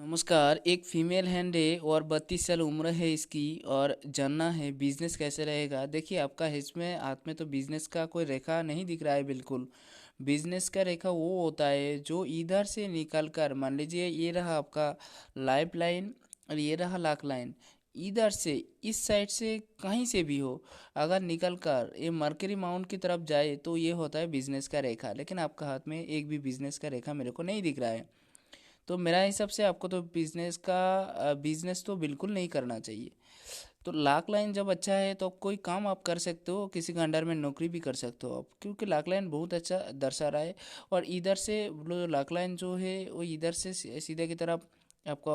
नमस्कार। एक female hand है और 32 साल उम्र है इसकी और जानना है बिजनेस कैसे रहेगा। देखिए, आपका इसमें हाथ में तो बिजनेस का कोई रेखा नहीं दिख रहा है बिल्कुल। बिजनेस का रेखा वो होता है जो इधर से निकल कर, मान लीजिए ये रहा आपका लाइफ लाइन और ये रहा लाख लाइन। इधर से इस साइड से कहीं से भी हो, अगर निकल कर ये मरकरी माउंट की तरफ जाए तो ये होता है बिजनेस का रेखा। लेकिन आपका हाथ में एक भी बिजनेस का रेखा मेरे को नहीं दिख रहा है। तो मेरा हिसाब से आपको तो बिजनेस तो बिल्कुल नहीं करना चाहिए। तो लाख लाइन जब अच्छा है तो कोई काम आप कर सकते हो, किसी के अंडर में नौकरी भी कर सकते हो आप, क्योंकि लाख लाइन बहुत अच्छा दर्शा रहा है। और इधर से वो लाख लाइन जो है वो इधर से सीधे की तरफ आपको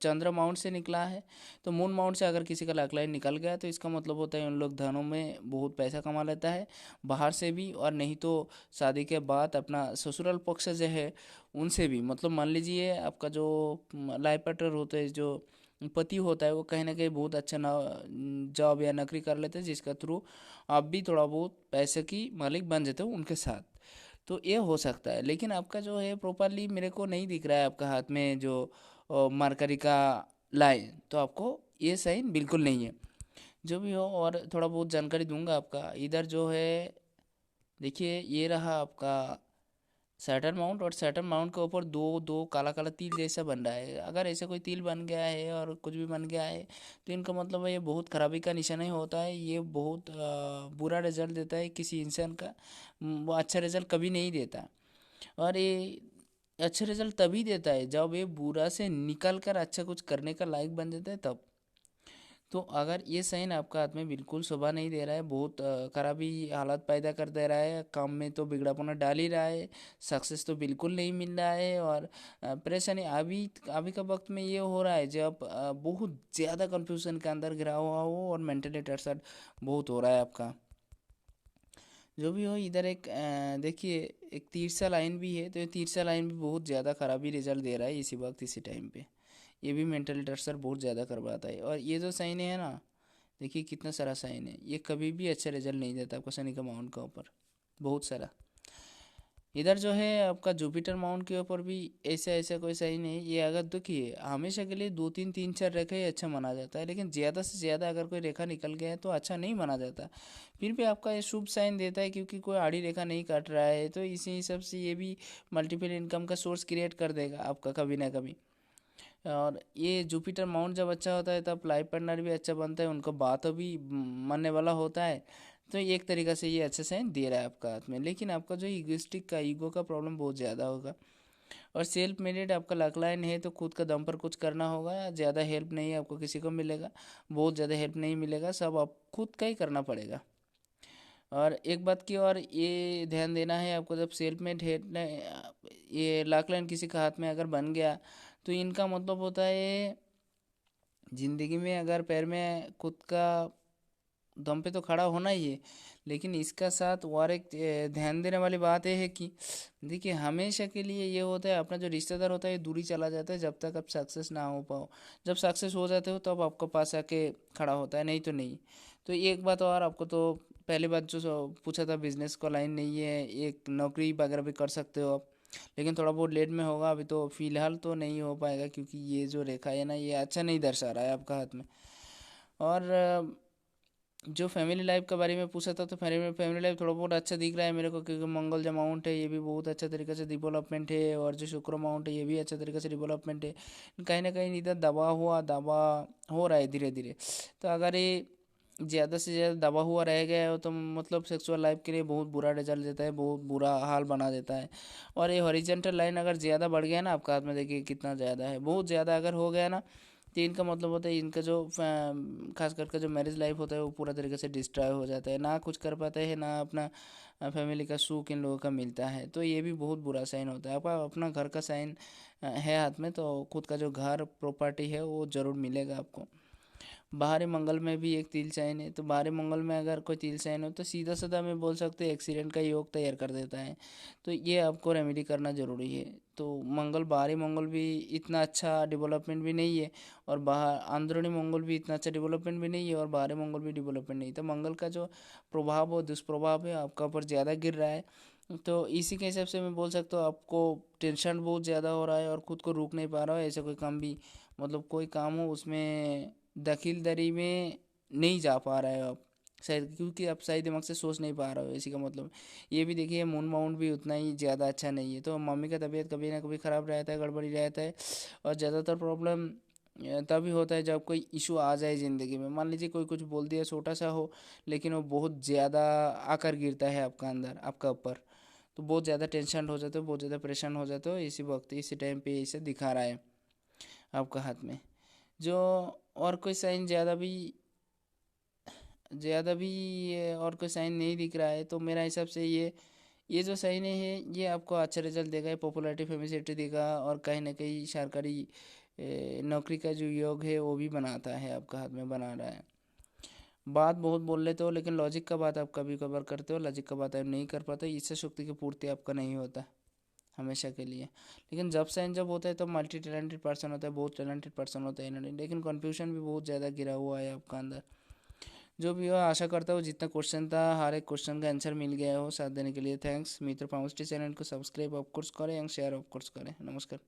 चंद्र माउंट से निकला है। तो मून माउंट से अगर किसी का लाख लाइन निकल गया तो इसका मतलब होता है उन लोग धनों में बहुत पैसा कमा लेता है, बाहर से भी और नहीं तो शादी के बाद अपना ससुराल पक्ष जो है उनसे भी। मतलब मान लीजिए आपका जो लाइफ पार्टनर होते हैं, जो पति होता है, वो कहीं ना कहीं बहुत अच्छा ना जॉब या नौकरी कर लेते हैं, जिसका थ्रू आप भी थोड़ा बहुत पैसे की मालिक बन जाते हो उनके साथ। तो ये हो सकता है। लेकिन आपका जो है प्रॉपरली मेरे को नहीं दिख रहा है आपका हाथ में जो मरकरी का लाइन, तो आपको ये साइन बिल्कुल नहीं है। जो भी हो, और थोड़ा बहुत जानकारी दूंगा आपका। इधर जो है देखिए, ये रहा आपका सैटर्न माउंट, और सैटर्न माउंट के ऊपर दो दो काला काला तिल जैसा बन रहा है। अगर ऐसे कोई तिल बन गया है और कुछ भी बन गया है तो इनका मतलब है ये बहुत खराबी का निशान ही होता है। ये बहुत बुरा रिजल्ट देता है किसी इंसान का। वो अच्छा रिजल्ट कभी नहीं देता। और ये अच्छा रिजल्ट तभी देता है जब ये बुरा से निकल कर अच्छा कुछ करने का लायक बन जाता है, तब। तो अगर ये साइन आपका हाथ में बिल्कुल शोभा नहीं दे रहा है, बहुत खराबी हालत पैदा कर दे रहा है, काम में तो बिगड़ापना डाल ही रहा है, सक्सेस तो बिल्कुल नहीं मिल रहा है, और परेशानी अभी अभी का वक्त में ये हो रहा है जब बहुत ज़्यादा कंफ्यूजन के अंदर घिरा हुआ हो और मेंटली टेंशन बहुत हो रहा है आपका। जो भी हो, इधर एक देखिए, एक तिरछा लाइन भी है, तो ये तिरछा लाइन भी बहुत ज़्यादा खराबी रिजल्ट दे रहा है इसी वक्त इसी टाइम पे। ये भी मेंटल टर्चर बहुत ज़्यादा करवाता है। और ये जो साइन है ना, देखिए कितना सारा साइन है, ये कभी भी अच्छा रिजल्ट नहीं देता आपको शनि का माउंट के ऊपर, बहुत सारा। इधर जो है आपका जुपिटर माउंट के ऊपर भी ऐसा ऐसा कोई साइन है। ये अगर देखिए, हमेशा के लिए दो तीन तीन चार रेखा ही अच्छा माना जाता है, लेकिन ज़्यादा से ज़्यादा अगर कोई रेखा निकल गया है तो अच्छा नहीं माना जाता। फिर भी आपका ये शुभ साइन देता है, क्योंकि कोई आड़ी रेखा नहीं काट रहा है, तो इसी हिसाब से ये भी मल्टीपल इनकम का सोर्स क्रिएट कर देगा आपका कभी ना कभी। और ये जुपिटर माउंट जब अच्छा होता है तब लाइफ पार्टनर भी अच्छा बनता है, उनको बात भी मानने वाला होता है। तो एक तरीका से ये अच्छे से दे रहा है आपका हाथ में। लेकिन आपका जो ईगोइस्टिक का ईगो का प्रॉब्लम बहुत ज़्यादा होगा। और सेल्फ मेडेड आपका लक लाइन है, तो खुद का दम पर कुछ करना होगा। ज़्यादा हेल्प नहीं आपको किसी को मिलेगा, बहुत ज़्यादा हेल्प नहीं मिलेगा, सब आप खुद का ही करना पड़ेगा। और एक बात की और ये ध्यान देना है आपको, जब सेल्फ मेड है ये लक लाइन किसी का हाथ में अगर बन गया तो इनका मतलब होता है ज़िंदगी में अगर पैर में खुद का दम पे तो खड़ा होना ही है। लेकिन इसका साथ और एक ध्यान देने वाली बात यह है कि देखिए, हमेशा के लिए ये होता है अपना जो रिश्तेदार होता है दूरी चला जाता है जब तक आप सक्सेस ना हो पाओ। जब सक्सेस हो जाते हो तब आपको पास आके खड़ा होता है, नहीं तो नहीं। तो ये एक बात और आपको, तो पहली बात जो पूछा था, बिजनेस का लाइन नहीं है, एक नौकरी वगैरह भी कर सकते हो आप, लेकिन थोड़ा बहुत लेट में होगा। अभी तो फिलहाल तो नहीं हो पाएगा, क्योंकि ये जो रेखा है ना, ये अच्छा नहीं दर्शा रहा है आपका हाथ में। और जो फैमिली लाइफ के बारे में पूछा था, तो फैमिली फैमिली लाइफ थोड़ा बहुत अच्छा दिख रहा है मेरे को, क्योंकि मंगल जो अमाउंट है ये भी बहुत अच्छा तरीके से डेवलपमेंट है, और जो शुक्र अमाउंट है ये भी अच्छा तरीके से डेवलपमेंट है। कहीं ना कहीं इधर दबा हो रहा है धीरे धीरे। तो अगर ये ज़्यादा से ज़्यादा दबा हुआ रह गया हो तो मतलब सेक्सुअल लाइफ के लिए बहुत बुरा रिजल्ट देता है, बहुत बुरा हाल बना देता है। और ये हॉरिजेंटल लाइन अगर ज़्यादा बढ़ गया ना आपका हाथ में, देखिए कितना ज़्यादा है, बहुत ज़्यादा अगर हो गया ना, तो इनका मतलब होता है इनका जो खास करके जो मैरिज लाइफ होता है वो पूरा तरीके से डिस्ट्रॉय हो जाता है, ना कुछ कर पाते हैं, ना अपना फैमिली का सुख इन लोगों का मिलता है। तो ये भी बहुत बुरा साइन होता है। आपका अपना घर का साइन है हाथ में, तो खुद का जो घर प्रॉपर्टी है वो ज़रूर मिलेगा आपको। बाहरी मंगल में भी एक तिल साइन है, तो बाहरी मंगल में अगर कोई तिल साइन हो तो सीधा साधा मैं बोल सकते हैं एक्सीडेंट का योग तैयार कर देता है। तो ये आपको रेमेडी करना ज़रूरी है। तो मंगल, बाहरी मंगल भी इतना अच्छा डेवलपमेंट भी नहीं है, और बाहर अंदरूनी मंगल भी इतना अच्छा डेवलपमेंट भी नहीं है, और बाहरी मंगल भी डेवलपमेंट नहीं। तो मंगल का जो प्रभाव और दुष्प्रभाव है आपका ऊपर ज़्यादा गिर रहा है। तो इसी के हिसाब से मैं बोल सकता हूँ आपको टेंशन बहुत ज़्यादा हो रहा है और ख़ुद को रोक नहीं पा रहा हो। ऐसा कोई काम भी मतलब कोई काम हो उसमें दखीलदारी में नहीं जा पा रहे हो आप शायद, क्योंकि आप सही दिमाग से सोच नहीं पा रहे हो। इसी का मतलब ये भी देखिए मूड माउंट भी उतना ही ज़्यादा अच्छा नहीं है। तो मम्मी का तबीयत कभी ना कभी ख़राब रहता है, गड़बड़ी रहता है। और ज़्यादातर प्रॉब्लम तभी होता है जब कोई इशू आ जाए ज़िंदगी में। मान लीजिए कोई कुछ बोल दिया छोटा सा हो, लेकिन वो बहुत ज़्यादा आकर गिरता है आपका अंदर, आपका ऊपर। तो बहुत ज़्यादा टेंशन हो जाते हो, बहुत ज़्यादा परेशान हो जाते हो। इसी वक्त इसी टाइम पे इसे दिखा रहा है आपका हाथ में जो। और कोई साइन और कोई साइन नहीं दिख रहा है। तो मेरा हिसाब से ये जो साइन है ये आपको अच्छा रिजल्ट देगा, ये पॉपुलैरिटी फेमिसिटी देगा और कहीं ना कहीं सरकारी नौकरी का जो योग है वो भी बनाता है, आपका हाथ में बना रहा है। बात बहुत बोल लेते हो लेकिन लॉजिक का बात आप कभी कभार करते हो, लॉजिक का बात आप नहीं कर पाते। इच्छा शक्ति की पूर्ति आपका नहीं होता हमेशा के लिए। लेकिन जब होता है तो मल्टी टैलेंटेड पर्सन होता है, बहुत टैलेंटेड पर्सन होता है इन्होंने। लेकिन कन्फ्यूजन भी बहुत ज़्यादा गिरा हुआ है आपका अंदर। जो भी हो, आशा करता हूँ जितना क्वेश्चन था हर एक क्वेश्चन का आंसर मिल गया हो। साथ देने के लिए थैंक्स। मित्र पाउंसटी चैनल को सब्सक्राइब ऑफ कोर्स करें एंड शेयर ऑफ कोर्स करें। नमस्कार।